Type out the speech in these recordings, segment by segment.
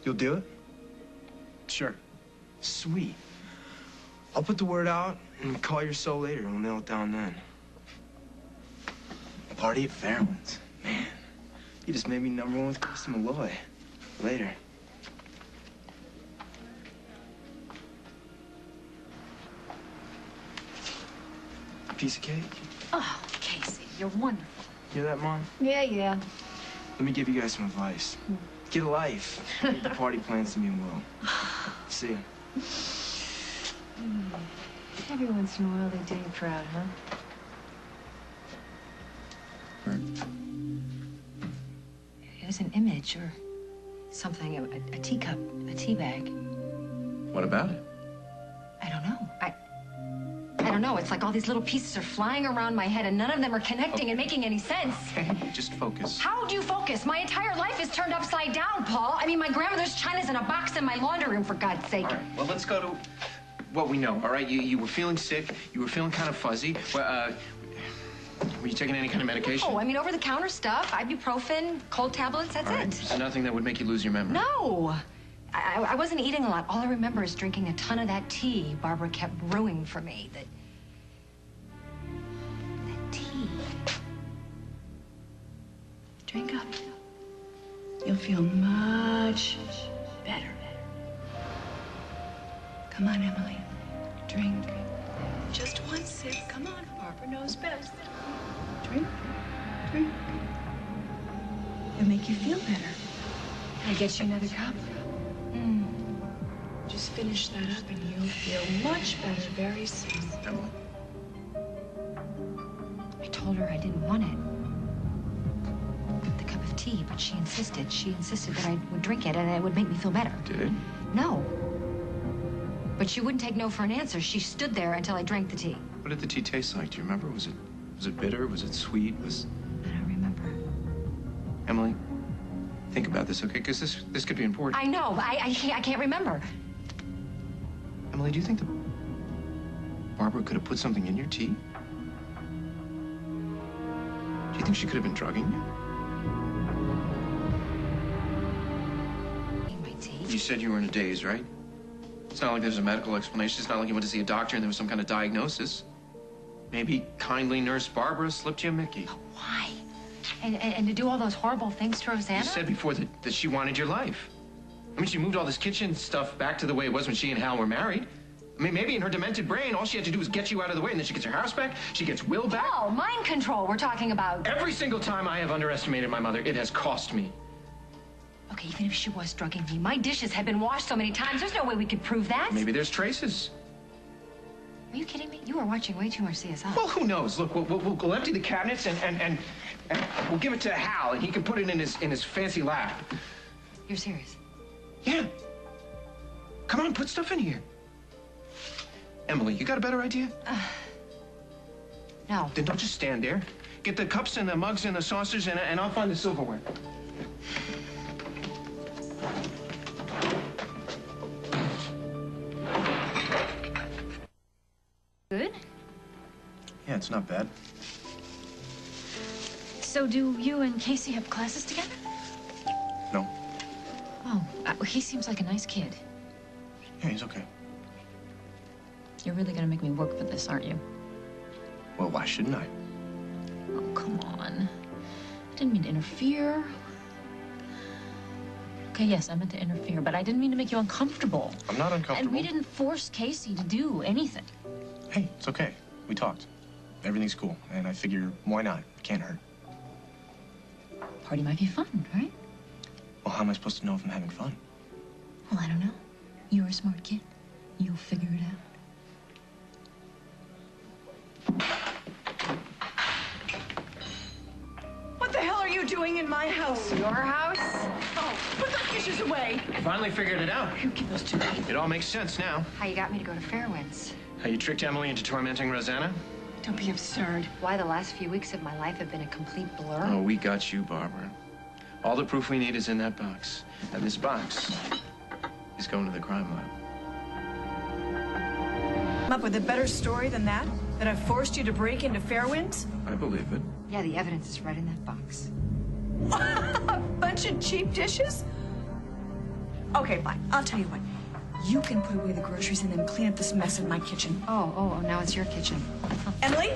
You'll do it? Sure. Sweet. I'll put the word out and call your soul later. We'll nail it down then. A party at Fairwinds. Man, you just made me #1 with Krista Malloy. Later. A piece of cake? Oh, Casey, you're wonderful. Hear that, Mom? Yeah. Let me give you guys some advice. Get a life. Keep the party plans to me and Will. See ya. Every once in a while, they do you proud, huh? It was an image or something, a teacup, a tea bag. What about it? I don't know. I don't know. It's like all these little pieces are flying around my head, and none of them are connecting and making any sense. Okay, just focus. How do you focus? My entire life is turned upside down, Paul. I mean, my grandmother's china's in a box in my laundry room, for God's sake. All right, well, let's go to what we know, all right? You were feeling sick. You were feeling kind of fuzzy. Well, were you taking any kind of medication? Oh, I mean, over-the-counter stuff, ibuprofen, cold tablets, that's it. So nothing that would make you lose your memory? No. I wasn't eating a lot. All I remember is drinking a ton of that tea Barbara kept brewing for me. That tea. Drink up. You'll feel much better. Come on, Emily. Drink. Just one sip. Come on, Barbara knows best. Drink. It'll make you feel better. Can I get you another cup? Just finish that up and you'll feel much better very soon. Emily. I told her I didn't want it. The cup of tea, but she insisted. She insisted that I would drink it and it would make me feel better. Did it? No. But she wouldn't take no for an answer. She stood there until I drank the tea. What did the tea taste like? Do you remember? Was it bitter? Was it sweet? I don't remember. Emily, think about this, okay? Because this could be important. I know, but I can't remember. Emily, do you think that Barbara could have put something in your tea? Do you think she could have been drugging you? In my tea? You said you were in a daze, right? It's not like there's a medical explanation. It's not like you went to see a doctor and there was some kind of diagnosis. Maybe kindly Nurse Barbara slipped you a Mickey. But why? And to do all those horrible things to Rosanna? You said before that she wanted your life. I mean, she moved all this kitchen stuff back to the way it was when she and Hal were married. I mean, maybe in her demented brain, all she had to do was get you out of the way, and then she gets her house back, she gets Will back. Oh, mind control we're talking about. Every single time I have underestimated my mother, it has cost me. Okay, even if she was drugging me, my dishes had been washed so many times, there's no way we could prove that. Maybe there's traces. Are you kidding me? You were watching way too much CSI. Well, who knows? Look, we'll empty the cabinets and we'll give it to Hal, and he can put it in his fancy lab. You're serious? Yeah. Come on, put stuff in here. Emily, you got a better idea? No. Then don't just stand there. Get the cups and the mugs and the saucers, and I'll find the silverware. Good? Yeah, it's not bad. So do you and Casey have classes together? No. Oh, he seems like a nice kid. Yeah, he's okay. You're really gonna make me work for this, aren't you? Well, why shouldn't I? Oh, come on. I didn't mean to interfere. Okay, yes, I meant to interfere, but I didn't mean to make you uncomfortable. I'm not uncomfortable. And we didn't force Casey to do anything. Hey, it's okay. We talked. Everything's cool. And I figure, why not? It can't hurt. Party might be fun, right? Well, how am I supposed to know if I'm having fun? Well, I don't know. You're a smart kid. You'll figure it out. What the hell are you doing in my house? Your house? Oh, put those dishes away. Finally figured it out. You give those to me. It all makes sense now. How you got me to go to Fairwinds? How you tricked Emily into tormenting Rosanna? Don't be absurd. Why the last few weeks of my life have been a complete blur? Oh, we got you, Barbara. All the proof we need is in that box. And this box is going to the crime lab. Come up with a better story than that? That I forced you to break into Fairwinds? I believe it. Yeah, the evidence is right in that box. A bunch of cheap dishes? Okay, fine. I'll tell you what. You can put away the groceries and then clean up this mess in my kitchen. Oh, now it's your kitchen. Emily,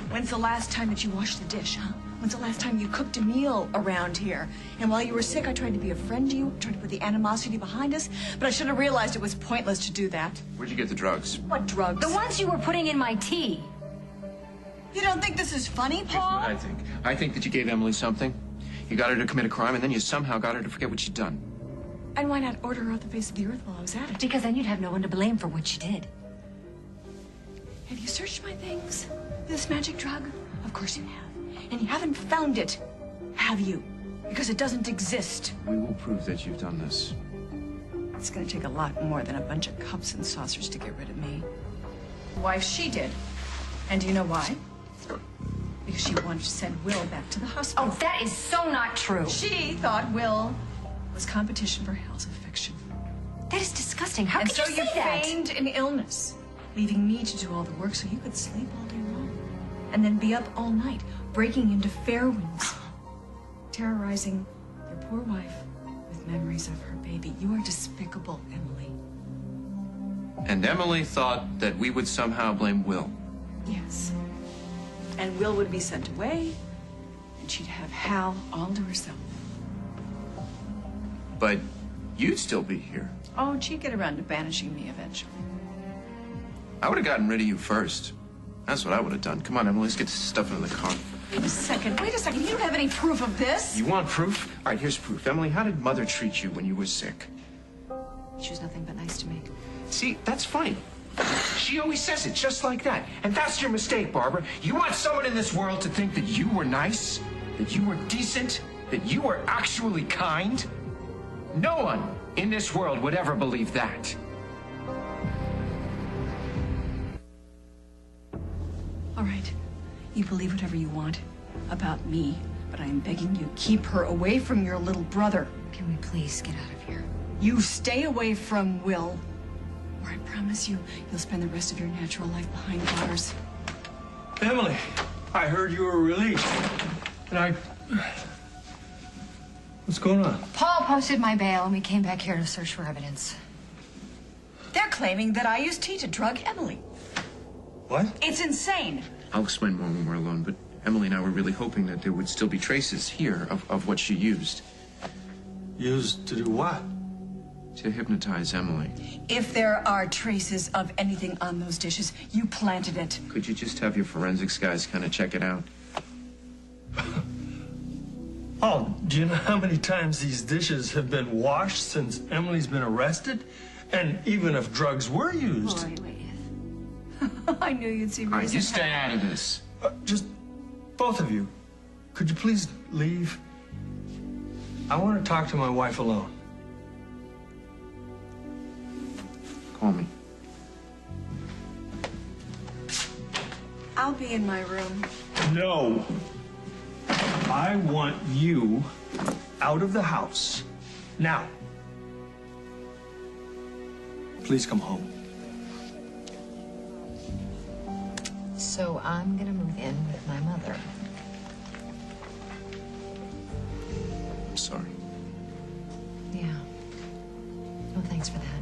when's the last time that you washed the dish, huh? When's the last time you cooked a meal around here? And while you were sick, I tried to be a friend to you, tried to put the animosity behind us, but I should have realized it was pointless to do that. Where'd you get the drugs? What drugs? The ones you were putting in my tea. You don't think this is funny, Here's Paul? what I think. I think that you gave Emily something. You got her to commit a crime, and then you somehow got her to forget what she'd done. And why not order her off the face of the earth while I was at it? Because then you'd have no one to blame for what she did. Have you searched my things? This magic drug? Of course you have. And you haven't found it, have you? Because it doesn't exist. We will prove that you've done this. It's gonna take a lot more than a bunch of cups and saucers to get rid of me. Wife, she did. And do you know why? Because she wanted to send Will back to the hospital. Oh, that is so not true. She thought Will was competition for Hal's affection. That is disgusting. How And could so you you say that? feigned an illness, leaving me to do all the work so you could sleep all day long. And then be up all night, breaking into Fairwinds, terrorizing your poor wife with memories of her baby. You are despicable, Emily. And Emily thought that we would somehow blame Will. Yes. And Will would be sent away, and she'd have Hal all to herself. But you'd still be here. Oh, and she'd get around to banishing me eventually. I would have gotten rid of you first. That's what I would have done. Come on, Emily, let's get this stuff in the car. Wait a second. You don't have any proof of this? You want proof? All right, here's proof. Emily, how did Mother treat you when you were sick? She was nothing but nice to me. See, that's funny. She always says it just like that. And that's your mistake, Barbara. You want someone in this world to think that you were nice, that you were decent, that you were actually kind? No one in this world would ever believe that. All right. You believe whatever you want about me, but I am begging you, keep her away from your little brother. Can we please get out of here? You stay away from Will, or I promise you, you'll spend the rest of your natural life behind bars. Emily, I heard you were released. And What's going on? Paul posted my bail, and we came back here to search for evidence. They're claiming that I used tea to drug Emily. What? It's insane. I'll explain more when we're alone, but Emily and I were really hoping that there would still be traces here of what she used. Used to do what? To hypnotize Emily. If there are traces of anything on those dishes, you planted it. Could you just have your forensics guys kind of check it out? Oh, do you know how many times these dishes have been washed since Emily's been arrested? And even if drugs were used. Wait. I knew you'd see All right, reason. you stay out of this. Just both of you. Could you please leave? I want to talk to my wife alone. Call me. I'll be in my room. No. I want you out of the house. Now. Please come home. So I'm gonna move in with my mother. I'm sorry. Yeah. Well, thanks for that.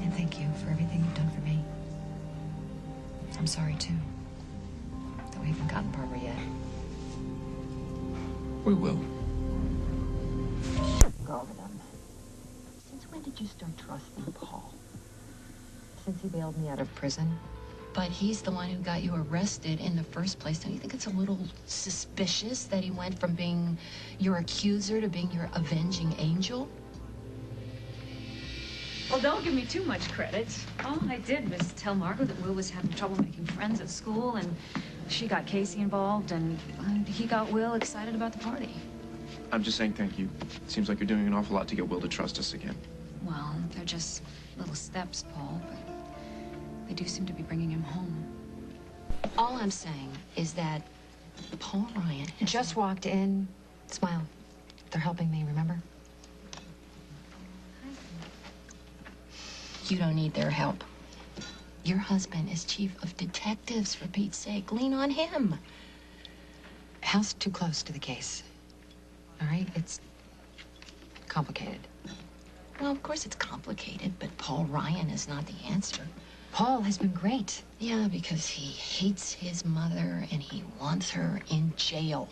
And thank you for everything you've done for me. I'm sorry, too, that we haven't gotten Barbara yet. We will. Go over them. Since when did you start trusting Paul? Since he bailed me out of prison? But he's the one who got you arrested in the first place. Don't you think it's a little suspicious that he went from being your accuser to being your avenging angel? Well, don't give me too much credit. All I did was tell Margot that Will was having trouble making friends at school, and she got Casey involved, and he got Will excited about the party. I'm just saying thank you. It seems like you're doing an awful lot to get Will to trust us again. Well, they're just little steps, Paul, but they do seem to be bringing him home. All I'm saying is that Paul Ryan Just walked in. Smile. They're helping me, remember? You don't need their help. Your husband is chief of detectives, for Pete's sake. Lean on him. Hal's too close to the case. All right? complicated. Well, of course it's complicated, but Paul Ryan is not the answer. Paul has been great. Yeah, because he hates his mother and he wants her in jail.